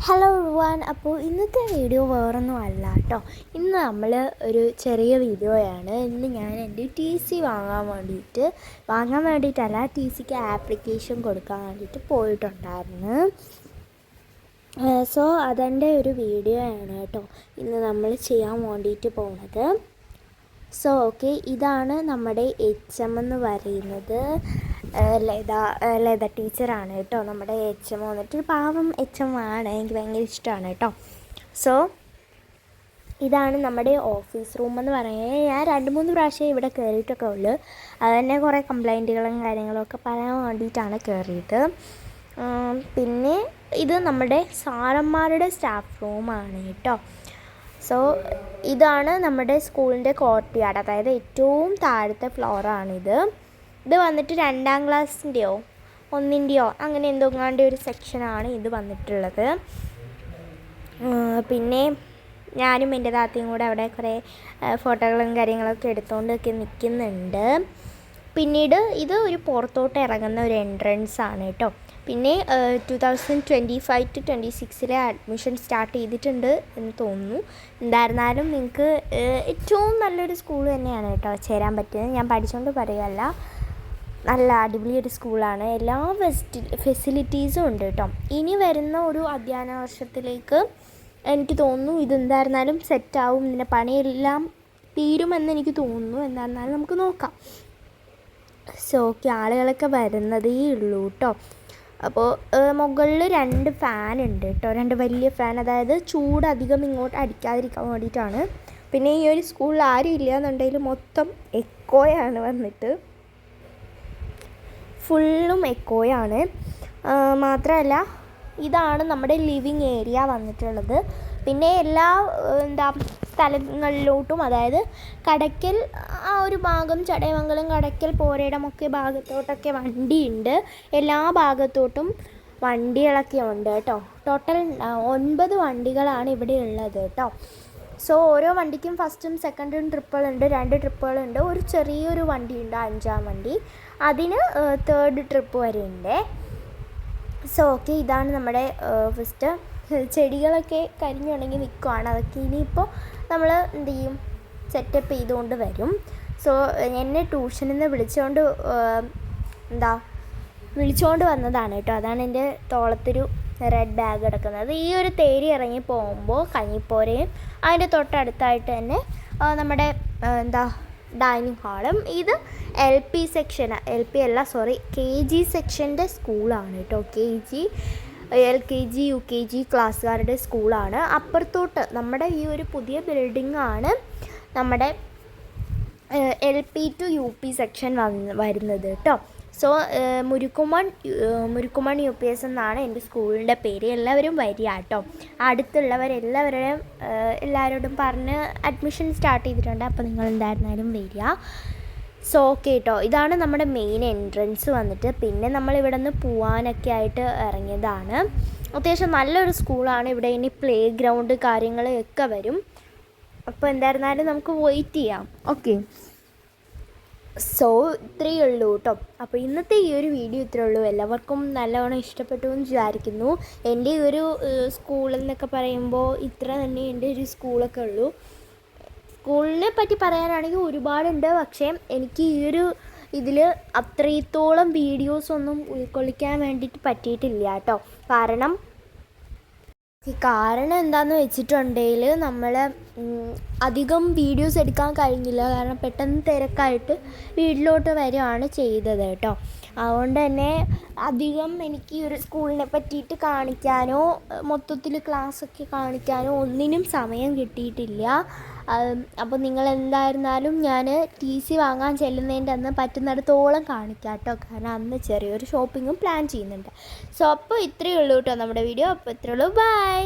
Hello everyone. അപ്പോൾ ഇന്നത്തെ video വേറൊന്നും അല്ല കേട്ടോ. ഇന്ന് നമ്മൾ ഒരു ചെറിയ വീഡിയോയാണ്. ഇന്ന് ഞാൻ എൻ്റെ ടി സി വാങ്ങാൻ വേണ്ടിയിട്ടല്ല, ടി സിക്ക് ആപ്ലിക്കേഷൻ കൊടുക്കാൻ വേണ്ടിയിട്ട് പോയിട്ടുണ്ടായിരുന്നു. സോ അതിൻ്റെ ഒരു വീഡിയോ ആണ് കേട്ടോ ഇന്ന് നമ്മൾ ചെയ്യാൻ വേണ്ടിയിട്ട് പോകുന്നത്. സോ ഓക്കെ, ഇതാണ് നമ്മുടെ HM എന്ന് പറയുന്നത്. ലത ടീച്ചറാണ് കേട്ടോ. നമ്മുടെ HM വന്നിട്ട് പാവം HM ആണ്, എനിക്ക് ഭയങ്കര ഇഷ്ടമാണ് കേട്ടോ. സോ ഇതാണ് നമ്മുടെ ഓഫീസ് റൂം എന്ന് പറയുന്നത്. ഞാൻ 2-3 പ്രാവശ്യം ഇവിടെ കയറിയിട്ടൊക്കെ ഉള്ളു. അതുതന്നെ കുറേ കംപ്ലൈൻറ്റുകളും കാര്യങ്ങളൊക്കെ പറയാൻ വേണ്ടിയിട്ടാണ് കയറിയത്. പിന്നെ ഇത് നമ്മുടെ സാറന്മാരുടെ സ്റ്റാഫ് റൂമാണ് കേട്ടോ. സോ ഇതാണ് നമ്മുടെ സ്കൂളിൻ്റെ കോർട്ട്യാർഡ്, അതായത് ഏറ്റവും താഴത്തെ ഫ്ലോറാണിത്. ഇത് വന്നിട്ട് 2ാം ക്ലാസ്സിൻ്റെയോ 1ൻ്റെയോ അങ്ങനെ എന്തെങ്ങാണ്ട് ഒരു സെക്ഷനാണ് ഇത് വന്നിട്ടുള്ളത്. പിന്നെ ഞാനും എൻ്റെ താത്തയും കൂടെ അവിടെ കുറേ ഫോട്ടോകളും കാര്യങ്ങളൊക്കെ എടുത്തുകൊണ്ടൊക്കെ നിൽക്കുന്നുണ്ട്. പിന്നീട് ഇത് ഒരു പുറത്തോട്ട് ഇറങ്ങുന്ന ഒരു എൻട്രൻസ് ആണ് കേട്ടോ. പിന്നെ 2025-26 അഡ്മിഷൻ സ്റ്റാർട്ട് ചെയ്തിട്ടുണ്ട് എന്ന് തോന്നുന്നു. എന്തായിരുന്നാലും നിങ്ങൾക്ക് ഏറ്റവും നല്ലൊരു സ്കൂൾ തന്നെയാണ് കേട്ടോ ചേരാൻ പറ്റുന്നത്. ഞാൻ പഠിച്ചുകൊണ്ട് പറയുകയല്ല, നല്ല അടിപൊളി ഒരു സ്കൂളാണ്. എല്ലാ ഫെസിലിറ്റീസും ഉണ്ട് കേട്ടോ. ഇനി വരുന്ന ഒരു അധ്യയന വർഷത്തിലേക്ക് എനിക്ക് തോന്നുന്നു ഇതെന്തായിരുന്നാലും സെറ്റാവും, ഇതിൻ്റെ പണിയെല്ലാം തീരുമെന്ന് എനിക്ക് തോന്നുന്നു. എന്തായിരുന്നാലും നമുക്ക് നോക്കാം. സോ ഓക്കെ, ആളുകളൊക്കെ വരുന്നതേ ഉള്ളൂ കേട്ടോ. അപ്പോൾ മുകളിൽ 2 ഫാൻ ഉണ്ട് കേട്ടോ, 2 വലിയ ഫാൻ, അതായത് ചൂട് അധികം ഇങ്ങോട്ട് അടിക്കാതിരിക്കാൻ വേണ്ടിയിട്ടാണ്. പിന്നെ ഈ ഒരു സ്കൂളിൽ ആരും ഇല്ല എന്നുണ്ടെങ്കിൽ മൊത്തം എക്കോയാണ് വന്നിട്ട്, ഫുള്ളും എക്കോയാണ്. മാത്രമല്ല ഇതാണ് നമ്മുടെ ലിവിങ് ഏരിയ വന്നിട്ടുള്ളത്. പിന്നെ എല്ലാ സ്ഥലങ്ങളിലോട്ടും, അതായത് കടയ്ക്കൽ ആ ഒരു ഭാഗം, ചടയമംഗലം, കടയ്ക്കൽ, പോരയിടമൊക്കെ ഭാഗത്തോട്ടൊക്കെ വണ്ടിയുണ്ട്. എല്ലാ ഭാഗത്തോട്ടും വണ്ടികളൊക്കെ ഉണ്ട് കേട്ടോ. ടോട്ടൽ 9 വണ്ടികളാണ് ഇവിടെ ഉള്ളത് കേട്ടോ. സോ ഓരോ വണ്ടിക്കും ഫസ്റ്റും സെക്കൻഡും ട്രിപ്പുകളുണ്ട്, 2 ട്രിപ്പുകളുണ്ട്. ഒരു ചെറിയൊരു വണ്ടിയുണ്ട്, 5ാം വണ്ടി, അതിന് 3rd ട്രിപ്പ് വരെ ഉണ്ട്. സോ ഓക്കെ, ഇതാണ് നമ്മുടെ ഫസ്റ്റ്. ചെടികളൊക്കെ കരിഞ്ഞുണങ്ങി നിൽക്കുവാണ്. അതൊക്കെ ഇനിയിപ്പോൾ നമ്മൾ എന്ത് ചെയ്യും, സെറ്റപ്പ് ചെയ്തുകൊണ്ട് വരും. സോ എന്നെ ട്യൂഷനിൽ നിന്ന് വിളിച്ചുകൊണ്ട് വന്നതാണ് കേട്ടോ. അതാണ് എൻ്റെ തോളത്തൊരു റെഡ് ബാഗ് കിടക്കുന്നത്. ഈ ഒരു തേരി ഇറങ്ങി പോകുമ്പോൾ കഞ്ഞിപ്പോരയും അതിൻ്റെ തൊട്ടടുത്തായിട്ട് തന്നെ നമ്മുടെ ഡൈനിങ് ഹാളും. ഇത് LP സെക്ഷൻ, LP അല്ല സോറി, KG സെക്ഷൻ്റെ സ്കൂളാണ് കേട്ടോ. LKG UKG ക്ലാസ്സുകാരുടെ സ്കൂളാണ്. അപ്പുറത്തോട്ട് നമ്മുടെ ഈ ഒരു പുതിയ ബിൽഡിങ്ങാണ് നമ്മുടെ LP to UP സെക്ഷൻ വരുന്നത് കേട്ടോ. സോ മുരുക്കുമൺ UPS എന്നാണ് എൻ്റെ സ്കൂളിൻ്റെ പേര്. എല്ലാവരും വരിക കേട്ടോ. എല്ലാവരോടും പറഞ്ഞ് അഡ്മിഷൻ സ്റ്റാർട്ട് ചെയ്തിട്ടുണ്ട്. അപ്പോൾ നിങ്ങൾ എന്തായിരുന്നാലും വരിക. സോ ഓക്കെ കേട്ടോ, ഇതാണ് നമ്മുടെ മെയിൻ എൻട്രൻസ് വന്നിട്ട്. പിന്നെ നമ്മളിവിടെ നിന്ന് പോവാനൊക്കെ ആയിട്ട് ഇറങ്ങിയതാണ്. അത്യാവശ്യം നല്ലൊരു സ്കൂളാണ്. ഇവിടെ ഇനി പ്ലേ ഗ്രൗണ്ട് കാര്യങ്ങളൊക്കെ വരും. അപ്പോൾ എന്തായിരുന്നാലും നമുക്ക് വെയിറ്റ് ചെയ്യാം. ഓക്കെ, സോ ഇത്രയേ ഉള്ളൂ കേട്ടോ. അപ്പോൾ ഇന്നത്തെ ഈ ഒരു വീഡിയോ ഇത്രയേ ഉള്ളൂ. എല്ലാവർക്കും നല്ലവണ്ണം ഇഷ്ടപ്പെട്ടു എന്ന് വിചാരിക്കുന്നു. എൻ്റെ ഈ ഒരു സ്കൂളെന്നൊക്കെ പറയുമ്പോൾ ഇത്ര തന്നെ എൻ്റെ ഒരു സ്കൂളൊക്കെ ഉള്ളൂ. സ്കൂളിനെ പറ്റി പറയാനാണെങ്കിൽ ഒരുപാടുണ്ട്, പക്ഷേ എനിക്ക് ഈ ഒരു ഇതിൽ അത്രത്തോളം വീഡിയോസൊന്നും ഉൾക്കൊള്ളിക്കാൻ വേണ്ടിയിട്ട് പറ്റിയിട്ടില്ല കേട്ടോ. കാരണം എന്താണെന്ന് വെച്ചിട്ടുണ്ടെങ്കിൽ നമ്മൾ അധികം വീഡിയോസ് എടുക്കാൻ കഴിഞ്ഞില്ല. കാരണം പെട്ടെന്ന് തിരക്കായിട്ട് വീട്ടിലോട്ട് വരികയാണ് ചെയ്തത് കേട്ടോ. അതുകൊണ്ട് തന്നെ അധികം എനിക്ക് ഈ ഒരു സ്കൂളിനെ പറ്റിയിട്ട് കാണിക്കാനോ മൊത്തത്തിൽ ക്ലാസ്സൊക്കെ കാണിക്കാനോ ഒന്നിനും സമയം കിട്ടിയിട്ടില്ല. അപ്പോൾ നിങ്ങൾ എന്തായിരുന്നാലും ഞാൻ TC വാങ്ങാൻ ചെല്ലുന്നതിൻ്റെ അന്ന് പറ്റുന്നിടത്തോളം കാണിക്കാം കേട്ടോ. കാരണം അന്ന് ചെറിയൊരു ഷോപ്പിങ്ങും പ്ലാൻ ചെയ്യുന്നുണ്ട്. സോ അപ്പോൾ ഇത്രയേ ഉള്ളൂ കേട്ടോ നമ്മുടെ വീഡിയോ. അപ്പോൾ ഇത്രയേ ഉള്ളൂ. ബൈ.